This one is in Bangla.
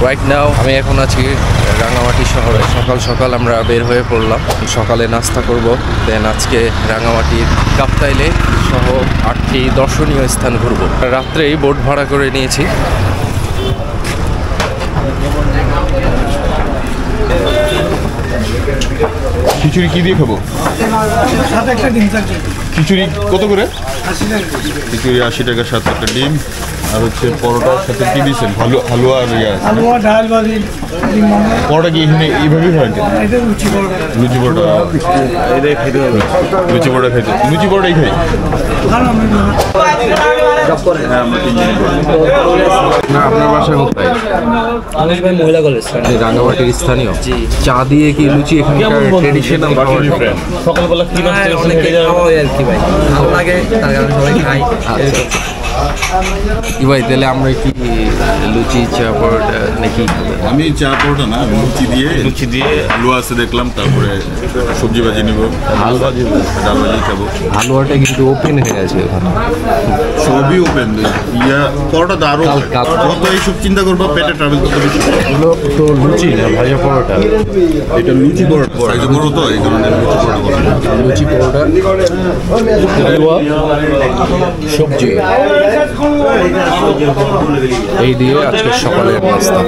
রাইট নাও আমি এখন আছি রাঙামাটি শহরে। সকাল সকাল আমরা বের হয়ে পড়লাম, সকালে নাস্তা করব, দেন আজকে রাঙামাটির কাপ্তাই লেক সহ 8টি দর্শনীয় স্থান ঘুরব। রাত্রেই বোট ভাড়া করে নিয়েছি। খিচুড়ি কি দিয়ে খাবো? খিচুড়ি কত করে? খিচুড়ি 80 টাকা, 7 একটা ডিম, আর হচ্ছে পরোটার সাথে কি দিয়েছেন? হালুয়া আর পরোটা কি এখানে এইভাবেই হয়? লুচি পরোটা এটাই খাইতে হবে। লুচি পরোটা খাইতে, লুচি পরোটাই খাই। না, আপনার বাসায় কোথায়? মহিলা কলেজ রাঙামাটির স্থানীয় চা দিয়ে কি লুচি এখানকার ট্রেডিশনাল সকালবেলা কি আর কি ভাই ভালো লাগে, তার কারণে সবাই খাই। ভাই তাহলে আমরা কি লুচি চা পরোটা নাকি? আমি চা পরোটা না, লুচি দিয়ে হালুয়া আছে দেখলাম, তারপরে সবজি ভাজি নিব, ডাল ভাজি খাবো। হালুয়াটা কিন্তু ওপেন হয়ে আছে ওখানে, সবই ওপেন। পরোটা তো আরো যত এইসব চিন্তা করবো পেটে ট্রাভেল করতে বেশি। এগুলো তো লুচি না ভাজা পরোটা। এটা লুচি পরোটা বড় তো, এই কারণে লুচি পরোটা, হালুয়া, সবজি, এই দিয়ে আজকে সকালের নাস্তা।